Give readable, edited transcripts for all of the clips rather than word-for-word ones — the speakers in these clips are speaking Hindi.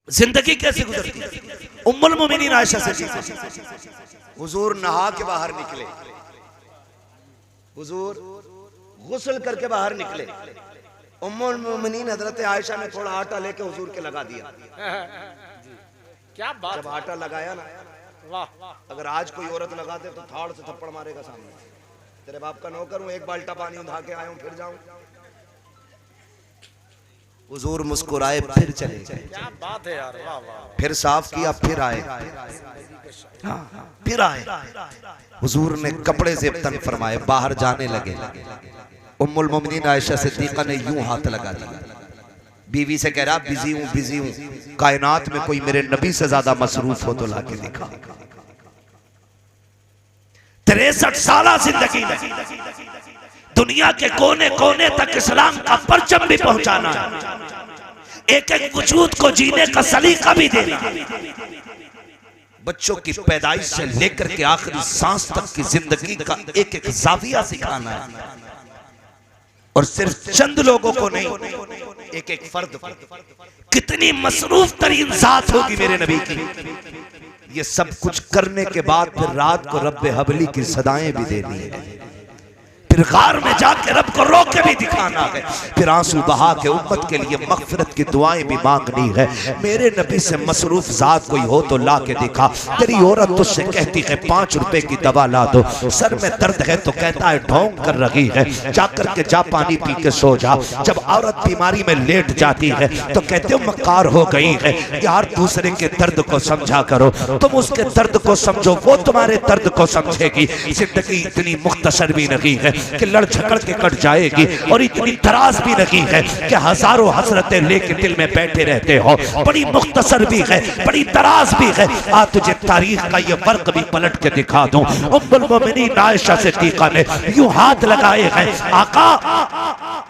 जिंदगी कैसे गुजरती है। उम्मुल मोमिनीन आयशा से हुजूर नहा के बाहर निकले, हुजूर गुस्ल करके बाहर निकले, उम्मुल मोमिनीन हजरत आयशा ने थोड़ा आटा लेके हुजूर के लगा दिया। क्या बात। जब आटा लगाया ना, वाह, अगर आज कोई औरत लगा दे तो थाड़ से थप्पड़ मारेगा सामने। तेरे बाप का नौकर हूं, एक बाल्टा पानी उठा के आया हूं, फिर जाऊं। हुजूर मुस्कुराए, फिर चले गए। क्या बात है यार, वाह वाह। फिर साफ किया, फिर आए, फिर आए। हुजूर ने कपड़े से तन फरमाए, बाहर जाने लगे। उम्मुल मोमिनीन आयशा सिद्दीका ने यूं हाथ लगा दिया, बीवी से कह रहा बिजी हूं, बिजी हूं, कायनात में कोई मेरे नबी से ज्यादा मसरूफ हो तो लाके दिखा। 63 साल जिंदगी में दुनिया के कोने कोने तक इस्लाम का परचम भी पहुंचाना है, एक एक वजूद को जीने का सलीका भी देना, बच्चों की पैदाइश से लेकर के आखिरी सांस तक की जिंदगी का एक एक जाविया सिखाना है। और सिर्फ चंद लोगों को नहीं, एक एक फर्द को। कितनी मसरूफ तरीन जात होगी मेरे नबी की। ये सब कुछ करने के बाद फिर रात को रब्बे हबली की सदाएं भी देनी है, फिर गार में जाके रब को रो के भी दिखाना है, फिर आंसू बहा के उम्मत के लिए मगफिरत की दुआएं भी मांगनी है। मेरे नबी से मसरूफ जात कोई हो तो ला के दिखा। तेरी औरत तुझसे कहती है 5 रुपए की दवा ला दो, सर में दर्द है तो कहता है ढोंग कर रही है, जाकर के जा पानी पी के सो जा। जब औरत बीमारी में लेट जाती है तो कहते हो मक्कार हो गई है। यार दूसरे के दर्द को समझा करो, तुम उसके दर्द को समझो, वो तुम्हारे दर्द को समझेगी। जिंदगी इतनी मुख्तसर भी नहीं है कि लड़ झकड़ के कट जाएगी, और इतनी दराज भी नहीं है कि हजारों हसरतें लेके दिल में बैठे रहते हो। बड़ी मुख्तसर भी है, बड़ी दराज भी है। आज तुझे तारीख का ये फर्क भी पलट के दिखा दूं। उम्मुल मोमिनीन आयशा सिद्दीका ने यूं हाथ लगाए हैं, आका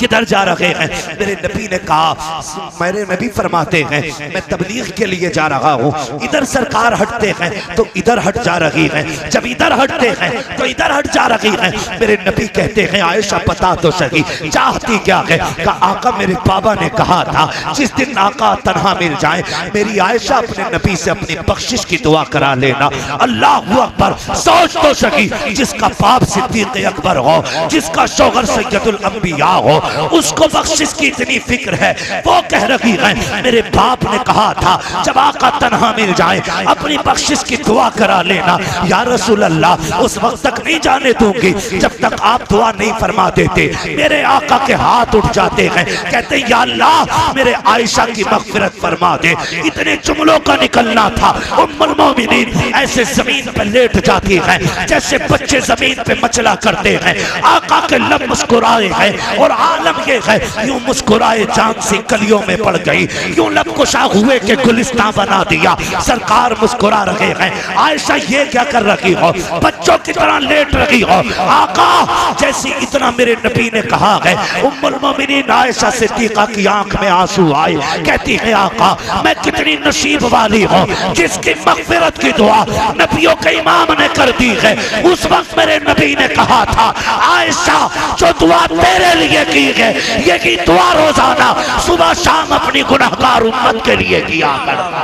किधर जा रहे हैं? मेरे नबी ने कहा, मेरे नबी फरमाते हैं मैं तबलीग के लिए जा रहा हूँ। इधर सरकार हटते हैं तो इधर हट जा रही है, जब इधर हटते हैं तो इधर हट जा रही है। मेरे नबी कहते हैं आयशा बता तो सही चाहती क्या है? का आका मेरे बाबा ने कहा था जिस दिन आका तन्हा मिल जाए मेरी आयशा अपने नबी से अपनी बख्शिश की दुआ करा लेना। अल्लाह अकबर। सोच तो सही, जिसका बाप सिद्दीक अकबर हो, जिसका शौहर सैयदुल अंबिया हो, उसको बख्शिश की इतनी फिक्र है। वो कह रही है मेरे बाप ने कहा था जब आका तन्हा मिल जाए अपनी बख्शिश की दुआ करा लेना। या रसूल अल्लाह उस वक्त तक नहीं जाने दूंगी जब तक आप दुआ नहीं फरमा देते। मेरे आका के हाथ उठ जाते हैं, कहते या अल्लाह मेरे आयशा की मगफिरत फरमा दे। इतने जुमलों का निकलना था। उम्मुल मोमिनीन ऐसे जमीन पर लेट जाती है जैसे बच्चे जमीन पे मचला करते हैं। आका के लब मुस्कुराए हैं और आलम ये है यूं मुस्कुराए चांद सी कलियों में पड़ गई, यूं लब कुशा हुए के गुलिस्तान बना दिया। सरकार मुस्कुरा रहे हैं, आयशा ये क्या कर रही हो? बच्चों की तरह लेट रही हो। आका जैसी इतना मेरे नबी ने कहा है, उम्मुल मोमिनीन आयशा सिद्दीका की आंख में आंसू आए, कहती है आका मैं कितनी नसीब वाली हूँ जिसकी मगफिरत की दुआ नबियों के इमाम ने कर दी है। उस वक्त मेरे नबी ने कहा था आयशा जो दुआ तेरे लिए की है ये दुआ रोजाना सुबह शाम अपनी गुनाहगार उम्मत के लिए किया करता।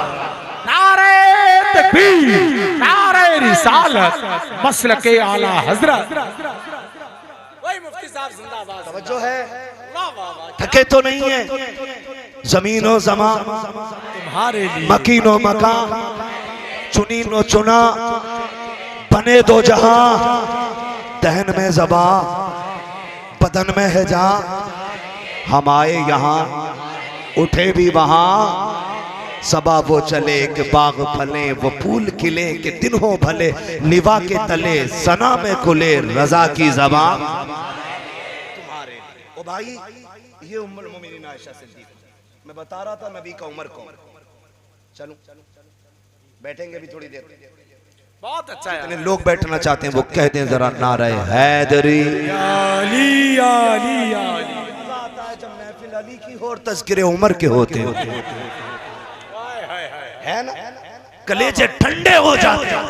नारे तकबीर, नारे रिसालत, मसलके आला हजरत। वही मुफ्ती साहब जिंदाबाद। तवज्जो है, वाह वाह वाह। थके तो नहीं है। जमीनो जमा तुम्हारे लिए, मकीनो मका, चुनी नो चुना, बने दो जहां, दहन में जबा बदन में है जा। हम आए यहाँ उठे भी वहां, सबा वो चले कि बाग फले, वो फूल खिले कि दिन हो भले, लिवा के तले सना में खुले रजा की ज़बां तुम्हारे। ओ भाई ये उम्मुल मोमिनीन आयशा सिद्दीका, मैं बता रहा था नबी का उम्र कौन। चलो बैठेंगे भी थोड़ी देर। बहुत अच्छा है। लोग बैठना चाहते हैं वो कह दें जरा नारे हैदरी अली अली अली। जब महफिल अली की हो और तज़किरे उमर के होते है ना, कलेजे ठंडे हो जाते हैं।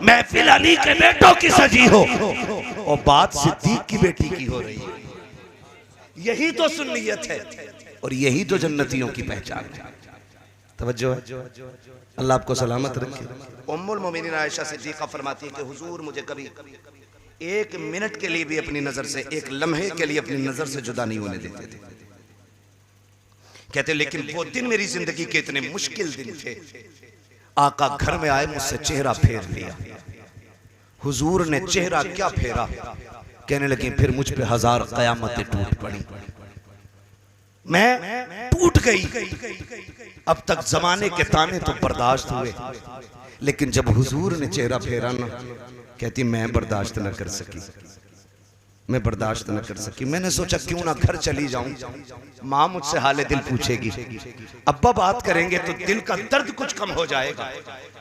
महफिल अली के बेटों की सजी हो और बात सिद्दीक की बेटी की हो रही है। यही तो सुन्नियत है और यही तो जन्नतियों की पहचान है। तवज्जो है, अल्लाह आपको सलामत रखे। उम्मुल मोमिनीन आयशा सिद्दीक़ा फरमाती है कि हुजूर मुझे कभी एक मिनट के लिए भी अपनी नजर से, एक लम्हे के लिए अपनी नजर से जुदा नहीं होने देते थे। कहते लेकिन वो दिन मेरी जिंदगी के इतने मुश्किल दिन थे, आका घर में आए, मुझसे चेहरा फेर लिया। हुजूर ने चेहरा क्या फेरा, कहने लगी फिर मुझ पे 1000 कयामतें टूट पड़ी, मैं टूट गई। अब तक जमाने के ताने तो बर्दाश्त हुए, लेकिन जब हुजूर ने चेहरा फेरा ना, कहती मैं बर्दाश्त न कर सकी, मैं बर्दाश्त न कर सकी। मैंने सोचा क्यों ना घर चली जाऊं, माँ मुझसे हाले दिल पूछेगी, अब्बा बात करेंगे तो दिल का दर्द कुछ कम हो जाएगा।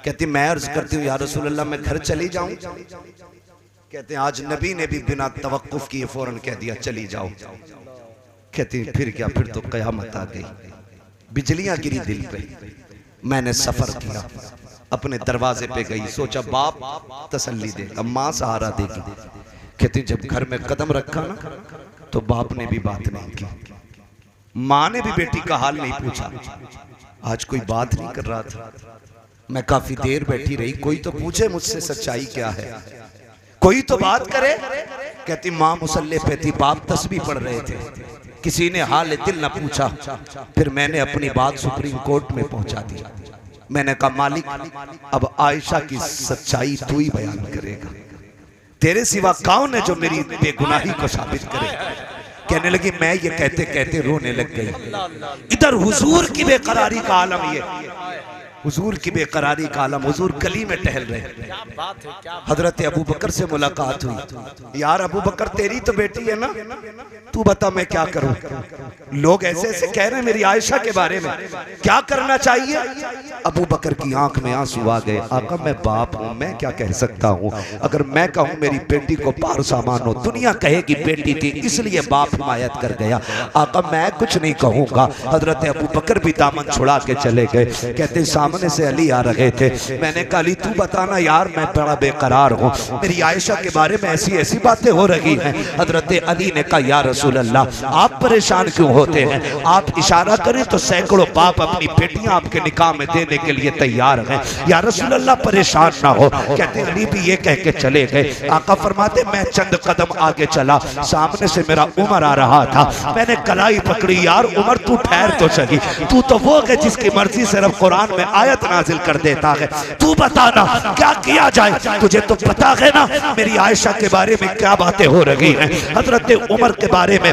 कहती मैं अर्ज करती हूँ या रसूल अल्लाह मैं घर चली जाऊं। कहते आज नबी ने भी बिना तवक्कुफ किए फौरन कह दिया चली जाओ। कहती फिर क्या, फिर तो कयामत आ गई, बिजलियां गिरी दिल पे। मैंने सफर किया, अपने दरवाजे पे गई, सोचा बाप तसल्ली देगा, माँ सहारा देगी। कहती जब घर में कदम रखा ना तो बाप ने भी बात नहीं की, माँ ने भी बेटी का हाल नहीं पूछा। आज कोई बात नहीं कर रहा था, मैं काफी देर बैठी रही, कोई तो पूछे मुझसे सच्चाई क्या है, कोई तो बात करे। कहती माँ मुसल्ले पे थी, बाप तस्बीह पढ़ रहे थे, किसी ने हाल दिल न पूछा। फिर मैंने अपनी बात सुप्रीम कोर्ट में पहुंचा दी। मैंने कहा मालिक अब आयशा की सच्चाई तू ही बयान करेगा, तेरे सिवा कौन है जो मेरी बेगुनाही को साबित करे। कहने लगी मैं ये कहते कहते रोने लग गई। इधर हुजूर की बेकरारी का आलम, ये हुजूर की बेकरारी का आलम। हुजूर गली में टहल रहे, हजरत अबू बकर से मुलाकात हुई। यार अबू बकर तेरी तो बेटी है ना, तू बता मैं क्या करूं। लोग ऐसे ऐसे कह रहे हैं मेरी आयशा के बारे में, क्या करना चाहिए। अबू बकर की आंख में आंसू आ गए। आका मैं बाप हूं, मैं क्या कह सकता हूं। अगर मैं कहूं मेरी बेटी को पार सामान हो, दुनिया कहेगी बेटी थी इसलिए बाप हिमायत कर गया। आका मैं कुछ नहीं कहूंगा। हजरत अबू बकर भी दामन छुड़ा के चले गए। कहते सामने से अली आ रहे थे। मैंने कहा अली तू बताना यार, मैं बड़ा बेकरार हूँ, मेरी आयशा के बारे में ऐसी ऐसी बातें हो रही हैं। हजरत अली ने कहा या रसूल अल्लाह आप परेशान क्यों होते हैं, आप इशारा करें तो सैकड़ों बाप अपनी बेटियां आपके निकाह में देने के लिए तैयार हैं, या रसूल अल्लाह परेशान ना हो। कहते अली भी ये कह के चले गए। आका फरमाते मैं चंद कदम आगे चला, सामने से मेरा उमर आ रहा था। मैंने कलाई पकड़ी, यार उमर तू ठहर तो सही, तू तो वो है जिसकी मर्जी से रब कुरान में आयत नाजिल कर देता है, तू बताना क्या किया जाए। तुझे तो पता है ना मेरी आयशा के बारे में क्या बातें हो रही हैं। हजरत उमर के बारे में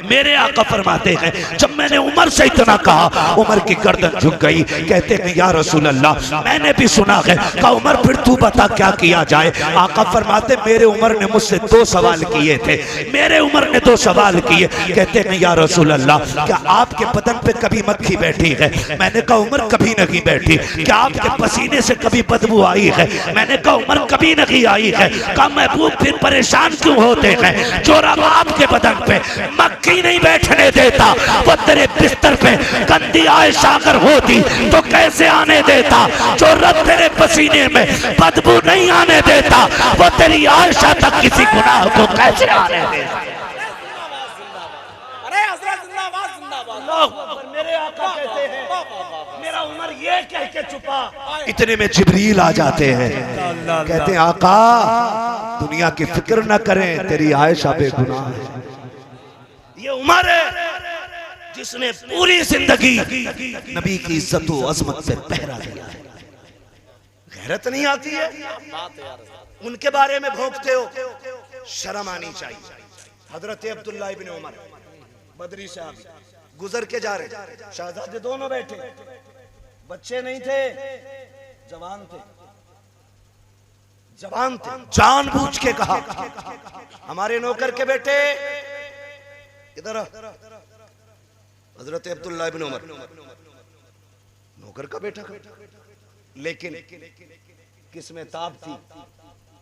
मेरे आका फरमाते हैं जब मैंने उमर से इतना कहा उमर की गर्दन झुक गई। कहते हैं या रसूल अल्लाह मैंने भी सुना है। कहा उमर फिर तू बता क्या किया जाए। आका फरमाते मेरे उमर ने मुझसे 2 सवाल किए थे, मेरे उमर ने 2 सवाल किए। कहते हैं या रसूल अल्लाह क्या आपके बदन पे कभी मक्खी बैठी है। मैंने कहा उमर कभी नहीं बैठी। क्या आपके पसीने से कभी बदबू आई है। मैंने कहा उमर कभी नहीं आई है। कहा महबूब फिर परेशान क्यों होते हैं, जो रब आपके बदन पे मक्खी नहीं बैठने देता वो तेरे बिस्तर पे गंदी आयशा अगर होती तो कैसे आने देता। जो रब तेरे पसीने में बदबू नहीं आने देता वो तेरी आयशा तक किसी गुनाह को कैसे आने देता। अरे हजरत जिंदाबाद जिंदाबाद। मेरे आका कहते हैं मेरा उमर ये कह के छुपा। इतने में जिब्रील आ जाते हैं, कहते हैं आका दुनिया की फिक्र न करें, तेरी आयशा बेगुनाह है। ये उमर है जिसने पूरी जिंदगी नबी की इज्जत व अजमत से पहरा दिया है। गैरत नहीं आती है, उनके बारे में भोंकते हो, शर्म आनी चाहिए। हजरत अब्दुल्ला इब्न उमर बदरी साहब गुजर के जा रहे, शहजादे दोनों बैठे, बच्चे नहीं थे, जवान थे, जवान थे। जानबूझ के कहा हमारे नौकर के बेटे इधर। हजरत अब्दुल्ला इब्न उमर नौकर का बेटा, लेकिन किसमें ताब थी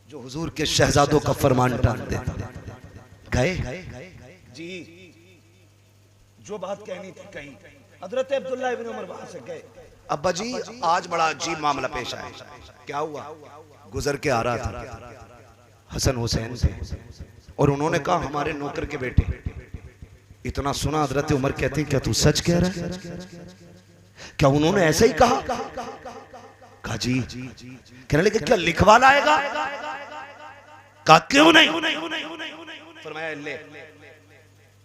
जो हुजूर के शहजादों का फरमान टाल देता। गए जी, जो बात कहनी थी कही। हजरत अब्दुल्ला इब्न उमर वहां से गए। अब्बा जी आज बड़ा अजीब मामला पेश आया। क्या हुआ। गुजर के आ रहा था हसन हुसैन से, और उन्होंने कहा हमारे नौकर के बेटे। इतना सुना हजरत उमर कहते क्या तू सच कह रहा है। क्या उन्होंने ऐसे ही कहा? कहा जी। कहने लगे क्या लिखवा लाएगा? कहा क्यों नहीं? फरमाया ले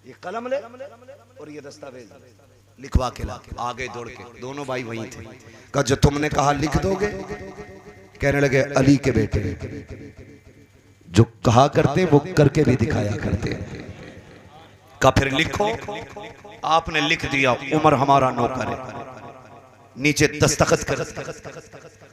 ये कलम ले और ये दस्तावेज लिखवा के ला। आगे दौड़ के दोनों भाई वहीं थे। कहा जो तुमने कहा लिख दोगे? कहने लगे अली के बेटे जो कहा करते वो करके भी दिखाया करते। कहा फिर लिखो। आपने लिख दिया उमर हमारा नौकर है। नीचे दस्तखत कर।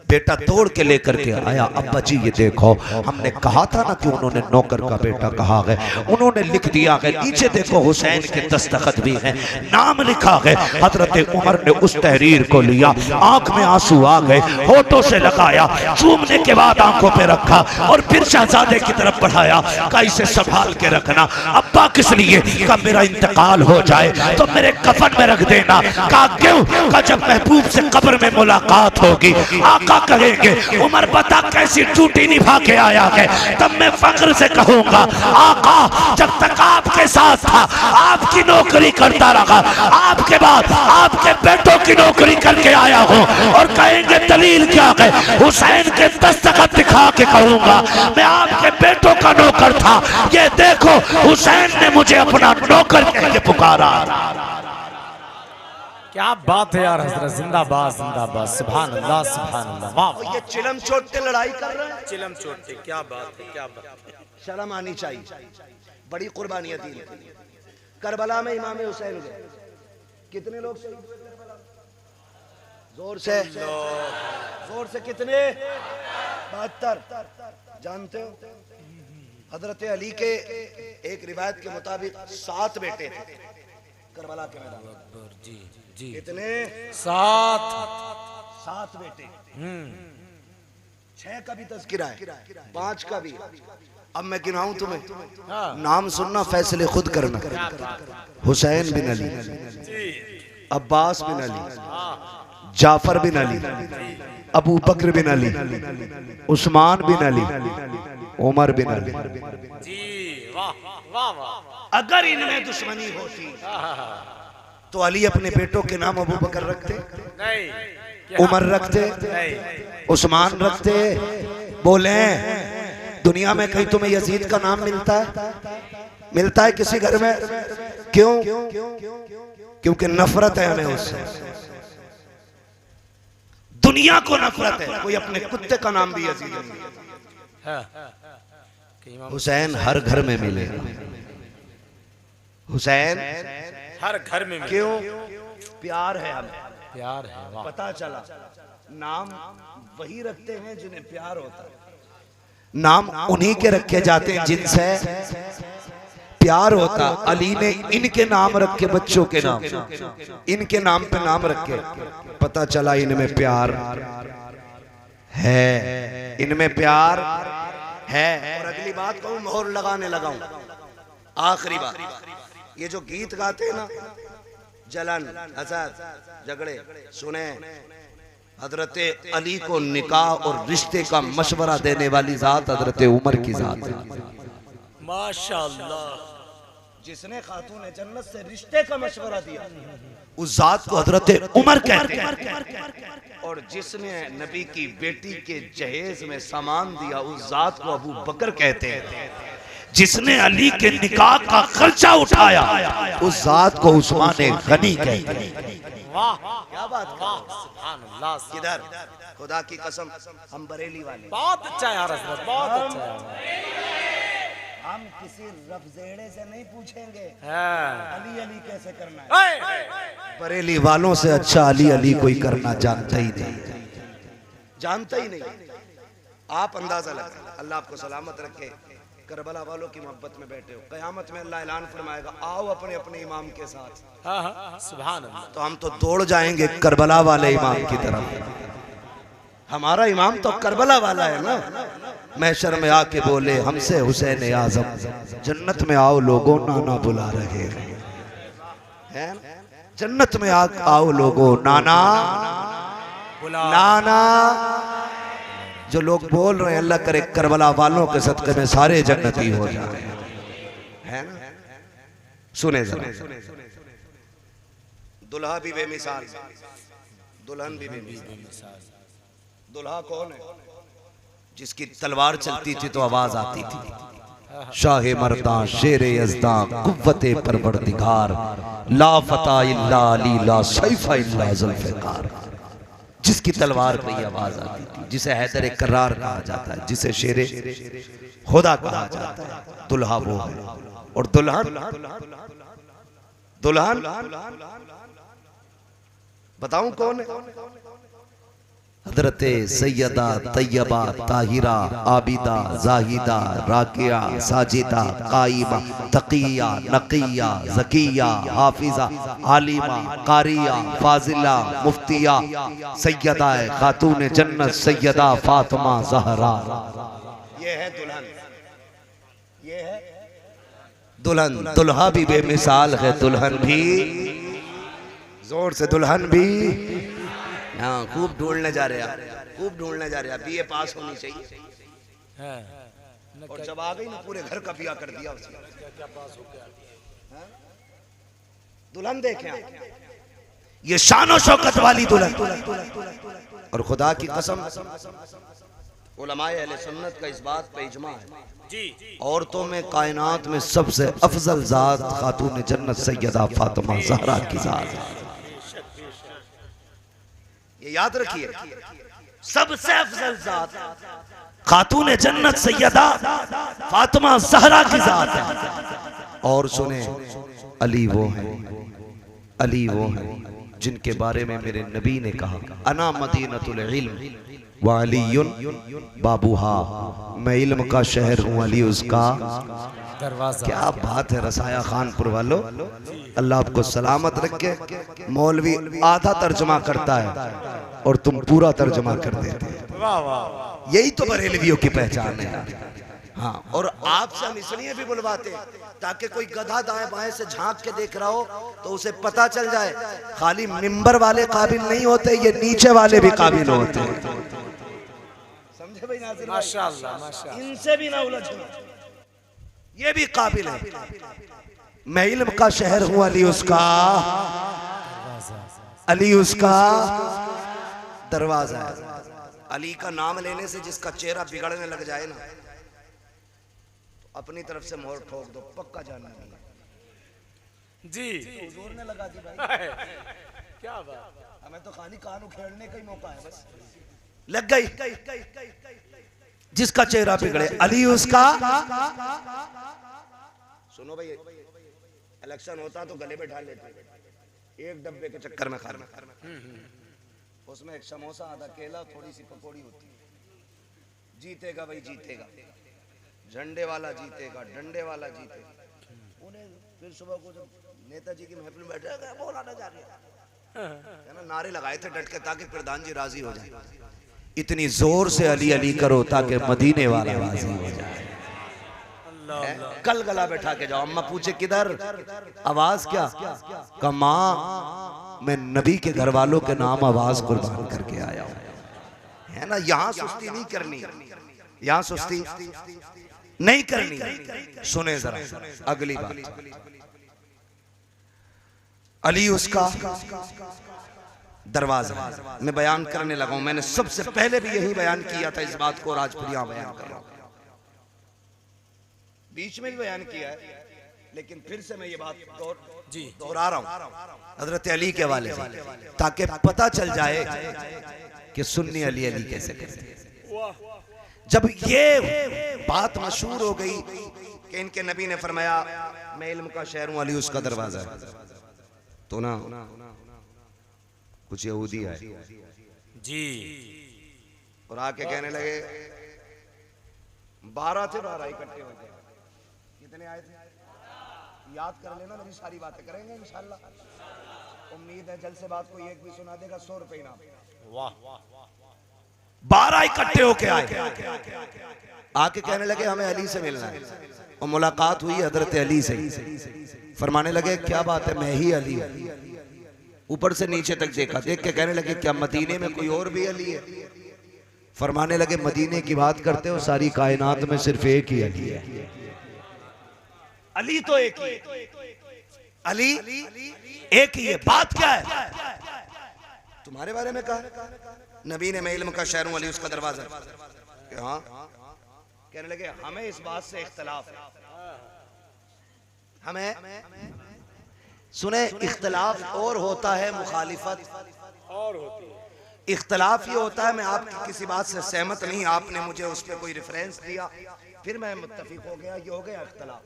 बेटा तोड़ के लेकर के आया। अब्बा जी ये देखो हमने कहा था ना कि उन्होंने नौकर का बेटा कहा है, उन्होंने लिख दिया है। नीचे देखो हुसैन के दस्तखत भी हैं, नाम लिखा है। हजरत उमर ने उस तहरीर को लिया, आंख में आंसू आ गए, होठों से लगाया, चूमने के बाद आंखों पे रखा और फिर शहजादे की तरफ बढ़ाया। का इसे संभाल के रखना। अब्बा किस लिए? का मेरा इंतकाल हो जाए तो मेरे कफन में रख देना। का क्यों? का जब महबूब से कब्र में मुलाकात होगी आका कहेंगे उमर बता कैसी ड्यूटी निभा के आया है, तब मैं फख्र से कहूंगा आका जब तक आपके साथ था आपकी नौकरी करता रहा, आपके बाद आपके बेटों की नौकरी करके आया हूं। और कहेंगे दलील क्या है? हुसैन के दस्तखत दिखा के कहूंगा मैं आपके बेटों का नौकर था। ये देखो हुसैन ने मुझे अपना नौकर कह के पुकारा। क्या बात है यार हजरत, जिंदाबाद जिंदाबाद, सुभान अल्लाह सुभान अल्लाह। वाह ये चिलम चोट के लड़ाई कर रहे हैं। चिलम चोटे, क्या बात है, क्या बात है। शर्म आनी चाहिए। बड़ी कुर्बानियां दी करबला में। इमाम हुसैन गए, कितने लोग शहीद हुए करबला? जोर से जोर से कितने? 72। जानते हो हजरत अली के एक रिवायत के मुताबिक 7 बेटे थे करबला के मैदान। जी जी कितने? 7 बेटे। 6 का भी तज़किरा है, 5 का भी। अब मैं गिनाऊं तुम्हें, नाम सुनना, फैसले खुद करना। हुसैन बिन अली, अब्बास बिन अली, जाफर बिन अली, अबू बकर बिन अली, उस्मान बिन अली, उमर बिन अली। अगर इनमें दुश्मनी होती तो अली अपने बेटों के नाम अबू बकर रखते नहीं, उमर रखते, उस्मान रखते। बोले दुनिया में कहीं तुम्हें यजीद का नाम मिलता है? मिलता है किसी घर में? क्यों? क्योंकि नफरत है हमें उससे। दुनिया को नफरत है। कोई अपने कुत्ते का नाम भी यजीद नहीं। हुसैन हर घर में मिले। हुसैन हर घर में। क्यों? प्यार है हमें, प्यार है। पता चला नाम वही रखते हैं जिन्हें प्यार होता है। नाम उन्हीं के रखे जाते हैं जिनसे प्यार होता। अली ने इनके नाम रखे, बच्चों के नाम, इनके नाम पे नाम रखे। पता चला इनमें प्यार है, इनमें प्यार है। और अगली बात कहूं, मोहर लगाने लगाऊं, आखिरी बात, ये जो गीत गाते हैं ना, जलन, हसद, झगड़े, सुने, हजरत अली को निकाह और रिश्ते का मशवरा देने वाली जात हजरत उमर की जात है। माशाअल्लाह। जिसने खातून जन्नत से रिश्ते का मशवरा दिया उस जात को हजरत उमर कहते हैं। और जिसने नबी की बेटी के जहेज में सामान दिया उस जात को अबू बकर कहते हैं। जिसने अली के निकाह का खर्चा उठाया उस जात को उस्मान गनी कहते हैं। वाह क्या बात, सुभान अल्लाह। किधर? खुदा की कसम हम बरेली वाले। बहुत अच्छा है यार हजरत, बहुत अच्छा है। हम किसी रफजेड़े से नहीं पूछेंगे अली अली कैसे करना है। बरेली वालों से अच्छा अली अली कोई करना जानता ही नहीं, जानता ही नहीं। आप अंदाजा लगा। अल्लाह आपको सलामत रखे। करबला वालों की मोहब्बत में बैठे हो, कयामत में अल्लाह ऐलान फरमाएगा आओ अपने अपने इमाम के साथ। सुभान अल्लाह। तो हम तो दौड़ जाएंगे करबला वाले इमाम की तरफ। हमारा इमाम तो करबला वाला है ना। महशर में आके बोले हमसे हुसैन आजम, जन्नत में आओ लोगों नाना बुला रहे हैं। जन्नत में आओ लोगों नाना नाना। जो लोग बोल रहे हैं अल्लाह करे करबला वालों के सदक़े में सारे जन्नती हो जाए, है ना। सुने जरा, दुल्हा भी बेमिसाल, दुल्हन भी बेमिसाल। दुल्हा कौन है? जिसकी तलवार चलती थी तो आवाज आती थी, शाहे मर्दा शेरे यज़दा कुव्वते परवरदिगार ला फता इल्ला अली ला सैफा इल्ला ज़ुल्फ़िकार। जिसकी तलवार पे ये आवाज आती थी, जिसे हैदर करार कहा जाता है, जिसे शेरे खुदा कहा जाता है, दुल्हा वो है। और दुल्हन दुल्हन बताऊं कौन है? हजरते सैयदा तैयबा ताहिरा आबिदा जाहिदा राकिया साजिदा काइमा तकिया नकिया ज़किया हाफिजा आलिमा कारिया फाजिला मुफ्तिया सैयदा खातून जन्नत सैयदा फातिमा ज़हरा। ये है दुल्हन, ये है दुल्हन। दुल्हा भी बेमिसाल है, दुल्हन भी, जोर से दुल्हन भी। हाँ, खूब ढूंढने जा रहे हैं, खूब ढूंढने जा रहे हैं। बीए पास होनी चाहिए और जब आ गई ना पूरे घर का बिया कर दिया उसने। दुल्हन देखें, ये शान और शौकत वाली दुल्हन। और खुदा की कसम उलमाए अहले सुन्नत का इस बात पे इजमा है, औरतों में कायनात में सबसे अफजल जात खातून जन्नत सैयदा फातिमा ज़हरा की जात है। ये याद रखिए, सबसे अफजल जात खातून जन्नत सैयदा फातिमा ज़हरा की जात है। और सुने, अली वो है, अली वो है जिनके बारे में मेरे नबी ने कहा, अना मदीनतुल इल्म व अलीयुन बाबूहा। मैं इल्म का शहर हूँ, अली उसका दरवाजा। क्या बात है रसाया खानपुर वालों, अल्लाह आपको सलामत रखे। मौलवी आधा तर्जमा करता है और तुम पूरा तर्जमा कर देते हैं। यही तो बरेलवियों की पहचान है। हाँ, और आपसे हम इसलिए भी बुलवाते ताकि कोई गधा दाएं बाएं से झांक के देख रहा हो तो उसे पता चल जाए खाली मिंबर वाले काबिल नहीं होते, ये नीचे वाले भी काबिल होते हैं। समझे भाई नाज़िर? माशाअल्लाह, माशाअल्लाह। इनसे भी ना उलझना, ये भी काबिल है। मैं इल्म का शहर हूँ, अली उसका, अली उसका दरवाजा है। अली का नाम लेने से जिसका चेहरा बिगड़ने लग जाए ना, तो अपनी तरफ से मोहर ठोक दो, पक्का जानना नहीं जी। जोर ने लगा दी भाई, क्या बात, हमें तो खाली कान उखेड़ने का ही मौका है, बस लग गई। जिसका चेहरा बिगड़े, अली उसका। सुनो भाई, इलेक्शन होता तो गले बैठा लेते, एक डब्बे के चक्कर में खाना, उसमें एक समोसा आधा केला थोड़ी सी पकौड़ी होती है। जीतेगा भाई जीतेगा, झंडे वाला जीतेगा, डंडे वाला जीतेगा। उन्हें फिर सुबह को जब नेताजी की महफिल में बैठे बोलाना जा रही है ना, नारे लगाए थे डट के ताकि प्रधान जी राजी हो जाए। इतनी जोर से अली अली करो ताकि मदीने वाला राजी हो जाए। कल गला बैठा के जाओ, अम्मा पूछे किधर, आवाज क्या, कमा मैं नबी के घर वालों के नाम आवाज कुर्बान करके आया हूं, है ना। यहां सुस्ती नहीं करनी, यहां सुस्ती नहीं करनी। सुने जरा अगली बात, अली उसका दरवाजा। मैं बयान करने लगा हूं, मैंने सबसे पहले भी यही बयान किया था इस बात को, आज फिर यहां बयान कर रहा हूं। बीच में भी बयान किया है, लेकिन फिर से मैं ये बात दोहरा रहा हूं हजरत अली के हवाले से, ताकि पता चल जाए कि सुन्नी अली अली कैसे करते हैं। जब ये बात मशहूर हो गई कि इनके नबी ने फरमाया मैं इल्म का शहर हूं, अली उसका दरवाजा है, तो ना कुछ यहूदी आए जी और आके कहने लगे 12 थे, 12 इकट्ठे हो गए। कितने आए थे याद कर लेना, मेरी सारी बातें करेंगे इंशाल्लाह। उम्मीद है जल्द से बात कोई एक भी सुना देगा, 100 रुपए इनाम। वाह, 12 इकट्ठे होके आए, आके कहने लगे हमें अली से मिलना है। और मुलाकात हुई हजरत अली से, फरमाने लगे क्या बात है, मैं ही अली हूं। ऊपर से नीचे तक देखा, देख के कहने लगे क्या मदीने में कोई और भी अली है? फरमाने लगे मदीने की बात करते हो, सारी कायनात में सिर्फ एक ही अली है। अली तो एक ही, अली एक ही है। बात क्या है? तुम्हारे बारे में कहा नबी ने मैं इल्म का शहर हूं अली उसका दरवाजा। हाँ कहने लगे हमें इस बात से इख्तलाफ है, हमें सुने इख्तलाफ और होता है, मुखालिफत और होती है। इख्तलाफ ये होता है मैं आपकी किसी बात से सहमत नहीं, आपने मुझे उस पर कोई रेफरेंस दिया फिर मैं मुत्तफिक हो गया, ये हो गया इख्तलाफ।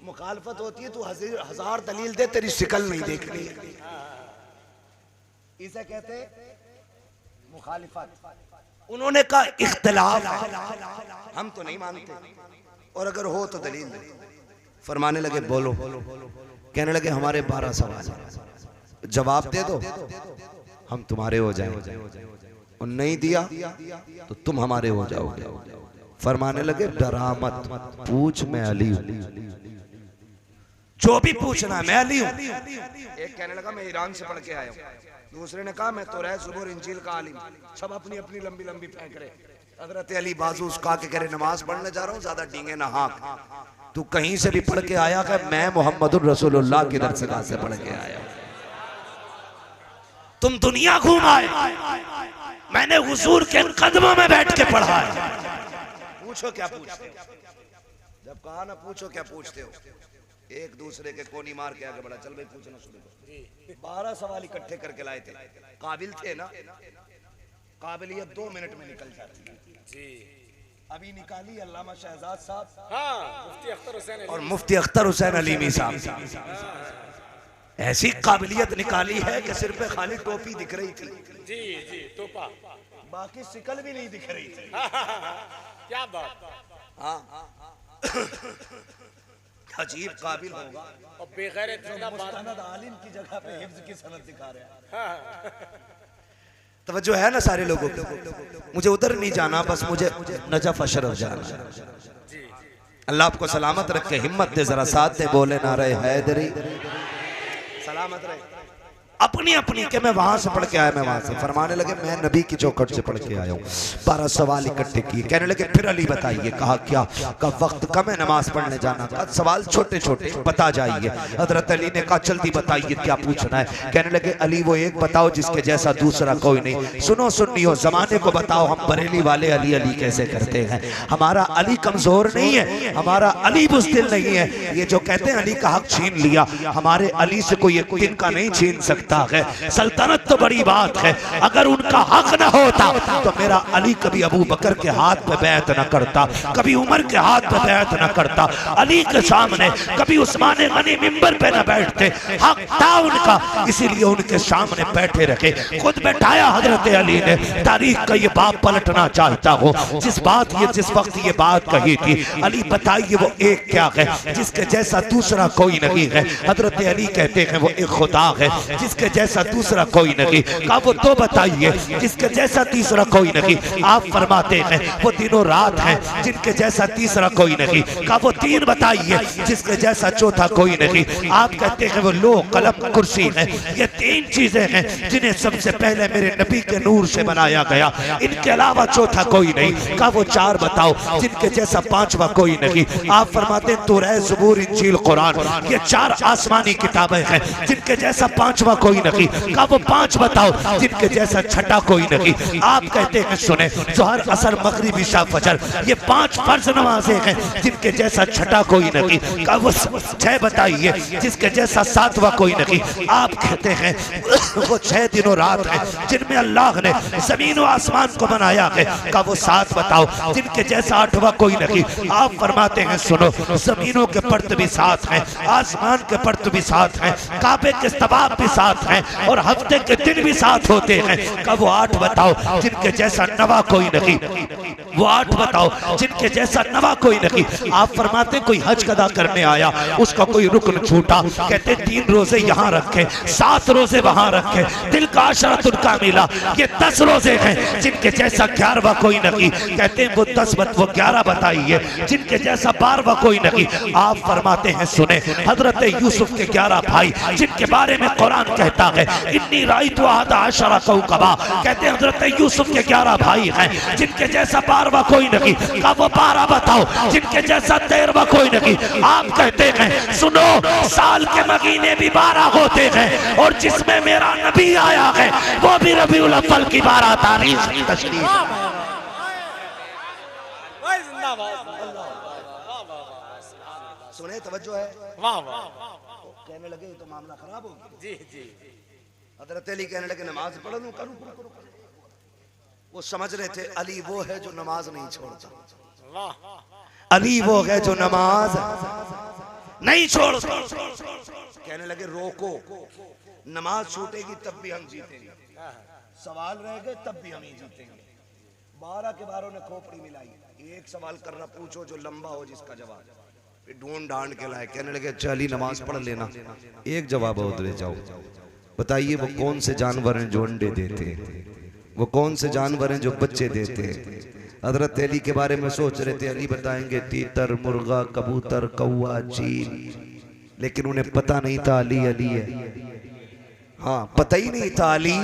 मुखालफत होती है तू हजार दलील दे तेरी शिकल नहीं देखनी, इसे कहते मुखालिफत। उन्होंने कहा इख्तलाफ हम तो नहीं मानते और अगर हो तो दलील दे। फरमाने लगे बोलो। कहने लगे हमारे 12 सवाल, जवाब दे दो हम तुम्हारे हो जाएंगे, और नहीं दिया तो तुम हमारे हो जाओगे। फरमाने लगे डरा मत, पूछ मैं अली हूं, जो भी पूछना मैं अली हूं। एक कहने लगा मैं ईरान से पढ़ के आया हूं, दूसरे ने कहा मैं तौरात ज़बूर इंजील का आलिम। सब अपनी अपनी लंबी लंबी फेंक रहे। हजरत अली बाजू उसका के करे नमाज पढ़ने जा रहा हूं, ज्यादा डींगे ना हाँक। तू कहीं से भी पढ़ के आया कि मैं मोहम्मदुर रसूलुल्लाह की दरगाह से पढ़ के आया हूं। तुम दुनिया घूम आए, मैंने हुजूर के कदमों में बैठ के पढ़ा है। पूछो क्या पूछते हो, जब कहा ना पूछो क्या पूछते हो, एक दूसरे के कोनी मार के आगे बढ़ा। चल भाई पूछना शुरू करो। 12 सवाल इकट्ठे करके लाए थे, काबिल थे ना, काबिलियत 2 मिनट में निकल जाती है जी। अभी निकाली अल्लामा शहजाद साहब, हाँ, मुफ्ती अख्तर हुसैन और मुफ्ती अख्तर हुसैन अलीमी साहब। ऐसी काबिलियत निकाली है कि सिर पे खाली टोपी दिख रही थी जी जी, टोपा, बाकी शिकल भी नहीं दिख रही थी। क्या बात। हाँ अजीब काबिल होगा और बेगैरत आलिम की जगह पे हिफ्ज की सनद दिखा रहे हैं। तवज्जो है ना सारे लोगों को। मुझे उधर नहीं जाना, बस मुझे नजफ अशरफ जाना। अल्लाह आपको सलामत रखे, हिम्मत दे, जरा साथ दे, बोले नारे हैदरी, सलामत रहे। अपनी अपनी के मैं वहां से पढ़ के आया, मैं वहां से। फरमाने लगे मैं नबी की चौखट से पढ़ के आया हूँ। 12 सवाल इकट्ठे किए। कहने लगे फिर अली बताइए। कहा क्या? का वक्त कम है नमाज पढ़ने जाना का, सवाल छोटे छोटे बता जाइए। हजरत अली ने कहा जल्दी बताइए क्या पूछना है। कहने लगे अली वो एक बताओ जिसके जैसा दूसरा कोई नहीं। सुनो सुन्नियो, जमाने को बताओ हम बरेली वाले अली अली कैसे करते हैं। हमारा अली कमजोर नहीं है, हमारा अली बुज़दिल नहीं है। ये जो कहते हैं अली का हक छीन लिया, हमारे अली से कोई एक दिन का नहीं छीन सकता है। सल्तनत तो बड़ी बात है, अगर उनका हक न होता तो मेरा अली कभी अबू बकर के हाथ पे बैत न करता, कभी उमर के हाथ पे बैत न करता, अली के सामने कभी उस्मान गनी मिंबर पे न बैठते। हक था उनका, इसीलिए उनके सामने बैठे रखे। खुद बैठाया हजरत अली ने। तारीख का ये बाप पलटना चाहता हो, जिस वक्त ये बात कही थी, अली बताइए वो एक क्या है जिसके जैसा दूसरा कोई नहीं है। हजरत अली कहते हैं वो एक खुदा है जिसके जैसा दूसरा कोई नहीं। कहा वो तो बताइए जिसके जैसा तीसरा कोई नहीं। आप फरमाते हैं वो दिनों रात है जिनके जैसा तीसरा कोई नहीं। कहा वो 3 बताइए जिसके जैसा चौथा कोई नहीं। आप कहते हैं वो लो कलम कुर्सी है। ये 3 चीजें हैं जिन्हें सबसे पहले मेरे नबी के नूर से बनाया गया, इनके अलावा चौथा कोई नहीं। कहा वो 4 बताओ जिनके जैसा 5वां कोई नहीं। आप फरमाते हैं तौरात ज़बूर इंजील कुरान, ये 4 आसमानी किताबें हैं जिनके जैसा 5वां कोई नहीं। कहा वो 5 बताओ जिनके जैसा छठा कोई नहीं। आप कहते हैं सुने ज़ोहर असर मगरिब इशा फजर, ये 5 फर्ज नमाजें हैं जिनके जैसा छठा कोई नहीं। कहा वो 6 बताइए जिसके जैसा 7वां कोई नहीं। आप कहते हैं वो 6 दिनों रात है जिनमें अल्लाह ने जमीन और आसमान को बनाया है। कहा वो 7 बताओ जिनके जैसा 8वां कोई नहीं। आप फरमाते हैं सुनो जमीनों के पर्त भी 7 हैं, आसमान के पर्त भी 7 हैं, काबे के तवाफ भी 7 हैं और हफ्ते के दिन भी 7 होते हैं। कब वो 8 बताओ जिनके जैसा 9वां कोई नहीं। वो 8 बताओ जिनके जैसा 9वां कोई नहीं। आप फरमाते कोई हज अदा करने आया, उसका कोई रुकन छूटा, कहते 3 रोजे यहाँ रखे, 7 रोजे वहां रखे, दिल का अशरतुल कामिला, ये 10 रोजे हैं जिनके जैसा 11वां कोई नहीं। कहते हैं वो 10 वो 11 बताइए जिनके जैसा 12वां कोई नहीं। आप फरमाते हैं सुने हजरत यूसुफ के 11 भाई जिनके बारे में कुरान कहता है इन्नी राइतु अहदा अशरा कौकबा, कहते हैं हजरत यूसुफ के 11 भाई हैं जिनके जैसा 11वां कोई नहीं। कहा वो 12 बताओ जिनके जैसा 13वां कोई नहीं। आप कहते हैं सुनो, साल के महीने भी 12 होते हैं और जिसमें मेरा नबी आया है वो भी रबीउल अव्वल की 12 तारीख की तशरीफ। सुने, तवज्जो है। वाह वाह, कहने लगे तो मामला खराब हो गया। जी जी। हजरत अली कहने लगे नमाज पढ़ लूं, करूं। वो समझ रहे थे अली वो है जो नमाज नहीं छोड़ता। अली वो है जो नमाज नहीं छोड़ता। कहने लगे रोको, नमाज छूटेगी तब भी हम जीतेंगे, सवाल रहेगा तब भी हम ही जीतेंगे। 12 के 12 ने खोपड़ी मिलाई। एक सवाल करना पूछो जो लंबा हो जिसका जवाब फिर ढूंढ ढांड के लाए। कहने लगे चली नमाज पढ़ लेना, एक जवाब और ले जाओ। बताइए वो कौन से जानवर हैं जो अंडे देते हैं? वो कौन से जानवर हैं जो बच्चे देते हैं? हजरत अली के बारे में सोच रहे थे, अली बताएंगे तीतर, मुर्गा, कबूतर, कौवा, चील, लेकिन उन्हें पता नहीं था अली अली है। हाँ, पता ही नहीं था अली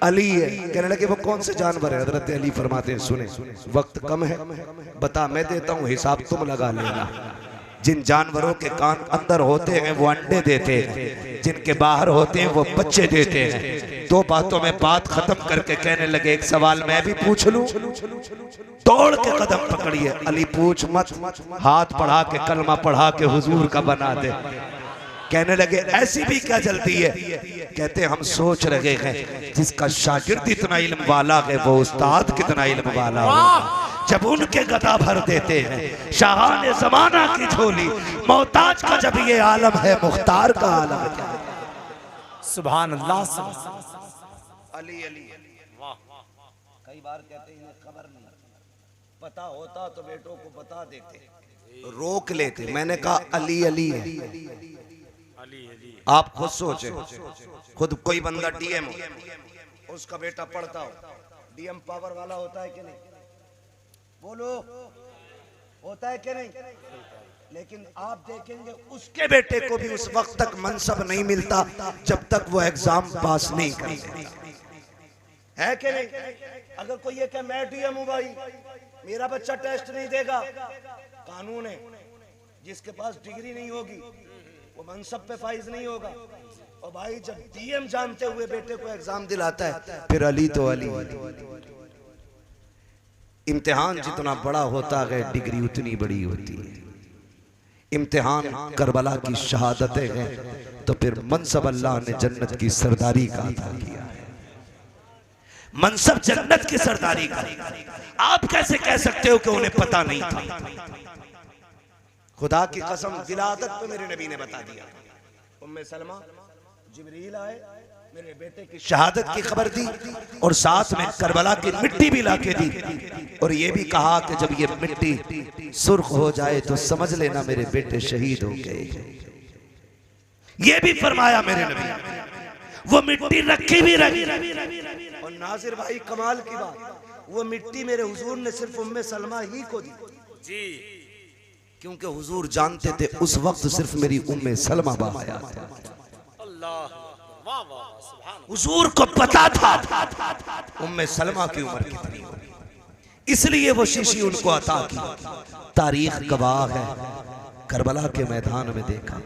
अली है। कहने लगे वो कौन से जानवर है? हजरत अली फरमाते हैं सुने, वक्त कम है, बता मैं देता हूँ, हिसाब तुम लगा लेना। जिन जानवरों के कान अंदर होते हैं वो अंडे देते हैं, जिनके बाहर होते हैं वो बच्चे देते हैं। 2 बातों में बात खत्म करके कहने लगे एक सवाल मैं भी पूछ लूं। तोड़ के कदम पकड़िए, अली पूछ मत, हाथ बढ़ा के कलमा पढ़ा के हुजूर का बना दे। कहने लगे ऐसी भी क्या जल्दी है? कहते हम सोच रहे हैं जिसका शागिर्द इतना इल्म वाला है वो उस्ताद कितना इल्म वाला हो। जब उनके गदा भर देते हैं शाहाने जमाना की झोली, मोहताज का जब ये आलम है मुख्तार का आलम है क्या? सुभान अल्लाह। अली अली कई बार कहते हैं खबर नहीं, पता होता तो बेटों को बता देते, रोक लेते। मैंने कहा अली अली है। आप खुद सोचे, खुद कोई बंदा डीएम हो, उसका बेटा पढ़ता हो, डीएम पावर वाला होता है कि नहीं? बोलो, होता है कि नहीं? लेकिन आप देखेंगे उसके बेटे को भी उस वक्त तक मनसब नहीं मिलता जब तक वो एग्जाम पास नहीं करते, है कि नहीं? अगर कोई ये कहे मैं डीएम हूं भाई, मेरा बच्चा टेस्ट नहीं देगा, कानून है जिसके पास डिग्री नहीं होगी वो मनसब पे फाइज नहीं होगा। और भाई जब डीएम जानते हुए बेटे को एग्जाम दिलाता है फिर अली तो अली। इम्तिहान जितना बड़ा होता है डिग्री उतनी बड़ी होती है। इम्तिहान करबला की शहादतें हैं तो फिर मनसब अल्लाह ने जन्नत की सरदारी का अता किया है। मनसब जन्नत की सरदारी का आप कैसे कह सकते हो कि उन्हें पता नहीं था? खुदा की कसम विलादत पे मेरे नबी ने बता दिया। उम्मे सलमा जिब्रील आए, मेरे बेटे की शहादत की खबर दी और साथ में करबला की मिट्टी भी लाके दी और ये भी कहा कि जब ये मिट्टी सुर्ख हो जाए तो समझ लेना मेरे बेटे शहीद हो गए। ये भी फरमाया मेरे नबी। वो मिट्टी रखी भी रखी। और नासिर भाई कमाल की बात, वो मिट्टी मेरे हुजूर ने सिर्फ उम्मे सलमा ही को दी जी, क्योंकि हुजूर जानते थे उस वक्त सिर्फ मेरी उम्मे सलमा बाहया था। हुजूर को पता था उम्मे सलमा की उम्र कितनी होगी, इसलिए वो शीशी उनको अता की। तारीख गवाह है, करबला के मैदान में देखा।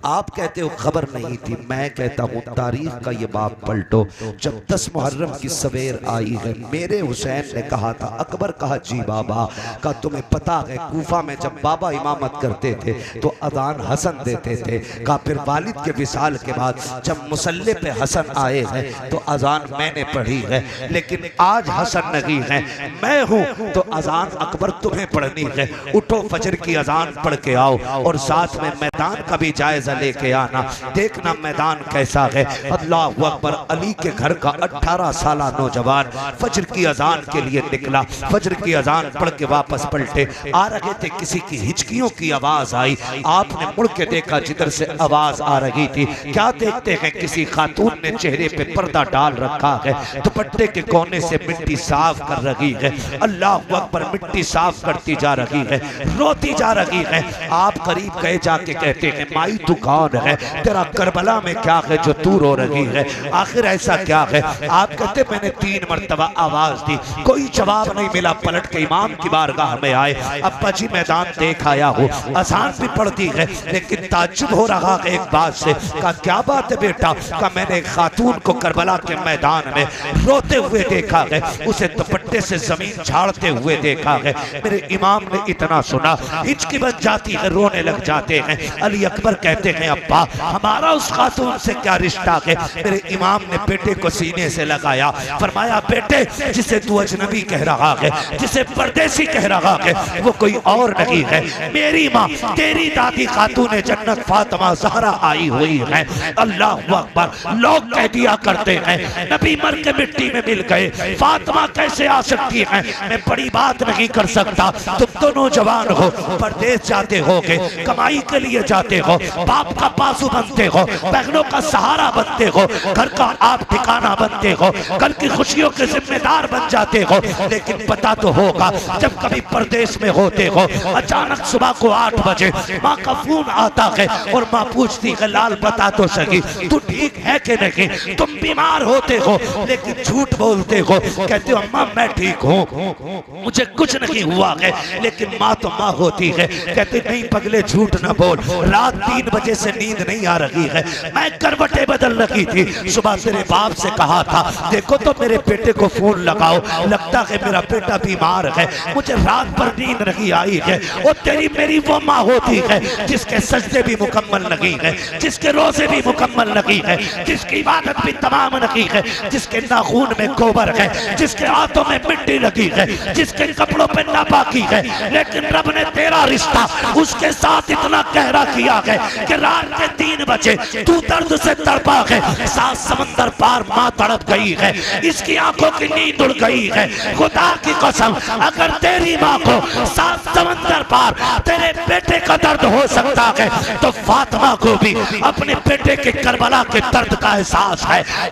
आप कहते हो खबर नहीं थी, मैं कहता हूँ तारीख का ये बाब पलटो। जब 10 मुहर्रम की सवेर आई है, मेरे हुसैन ने कहा था, अकबर कहा जी बाबा, का तुम्हें पता है कूफा में जब बाबा इमामत करते थे तो अजान हसन देते थे। का फिर वालिद के विसाल के बाद जब मुसल्ले पे हसन आए हैं तो अजान मैंने पढ़ी है, लेकिन आज हसन नहीं है, मैं हूँ तो अजान अकबर तुम्हें पढ़नी है। उठो फजर की अजान पढ़ के आओ और साथ में मैदान का भी जायजा लेके आना, देखना मैदान कैसा है। अल्लाह अकबर। अली के घर का 18 साला नौजवान फजर की अजान के लिए निकला। फजर की अजान पढ़ के वापस पलटे, आ रहे थे, किसी की हिचकियों की आवाज आई। आपने मुड़ के देखा जिधर से आवाज आ रही थी, क्या देखते हैं किसी खातून ने चेहरे पे पर्दा डाल रखा है, दुपट्टे के कोने से मिट्टी साफ कर रही है। अल्लाह अकबर। मिट्टी साफ करती जा रही है, रोती जा रही है। आप करीब गए, जाके कहते हैं माई तू कौन है, तेरा करबला में क्या है जो तू रो रही है, आखिर ऐसा क्या है। आप कहते मैंने 3 मरतबा आवाज दी, कोई जवाब नहीं मिला। पलट के इमाम की बारगाह में आए, अब्बा जी मैदान देख आया हूँ, अजान भी पड़ती है लेकिन ताज्जुब हो रहा है एक बात से। कहा क्या बात है बेटा? कहा मैंने एक खातून को करबला के मैदान में रोते हुए देखा है, उसे दुपट्टे से जमीन झाड़ते हुए देखा है। मेरे इमाम ने इतना सुना, हिचकी बन जाती है, रोने लग जाते हैं। अली अकबर कहते हैं अब्बा हमारा उस खातून से क्या रिश्ता है। मेरे इमाम ने बेटे को सीने से लगाया, फरमाया बेटे जिसे तू अजनबी कह रहा है, जिसे परदेसी कह रहा है, वो कोई और नहीं है, मेरी माँ तेरी दादी खातून जन्नत फातिमा ज़हरा आई हुई है। अल्लाह अकबर। लोग कह दिया करते हैं नबी मर के मिट्टी में मिल गए, फातिमा कैसे आ सकती है। मैं बड़ी बात नहीं कर सकता, तुम दोनों जवान हो, परदेश जाते होगे, कमाई के लिए जाते हो, बाप का बाजू बनते हो, बहनों का सहारा बनते हो, घर का आप ठिकाना बनते हो, कल की खुशियों के जिम्मेदार बन जाते हो। लेकिन पता तो होगा जब कभी परदेश में होते हो, अचानक सुबह को 8 बजे माँ का फोन आता है और माँ पूछती है लाल बता तो सही तू ठीक है कि नहीं, तुम बीमार होते हो लेकिन झूठ बोलते हो, कहते हो अम्मा मैं ठीक हूँ, मुझे कुछ नहीं हुआ है। लेकिन माँ तो माँ होती है, कहते नहीं पगले झूठ न बोल, रात 3 बजे से नींद नहीं आ रही है, मैं करवटें बदल रही थी, सुबह तेरे बाप से कहा था देखो तो मेरे बेटे को फोन लगाओ, लगता है मेरा बेटा बीमार है, मुझे रात भर नींद नहीं आई है। और तेरी मेरी वो माँ होती है जिसके सजदे भी मुकम्मल नहीं है, जिसके रोजे भी मुकम्मल नहीं है, जिसकी इबादत भी तमाम नहीं है, जिसके नाखून में गोबर है, जिसके हाथों में मिट्टी लगी है, जिसके कपड़ों पे नापाकी है। लेकिन रब ने तेरा रिश्ता उसके साथ इतना गहरा किया है कि रात के 3 बजे तू दर्द से तड़पा है, 7 समंदर पार माँ तड़प गई है, इसकी आंखों की नींद उड़ गई है। खुदा की कसम अगर तेरी माँ को 7 समंदर पार तेरे बेटे का दर्द हो सकता है तो फातिमा को भी अपने बेटे के करबला के दर्द का एहसास है।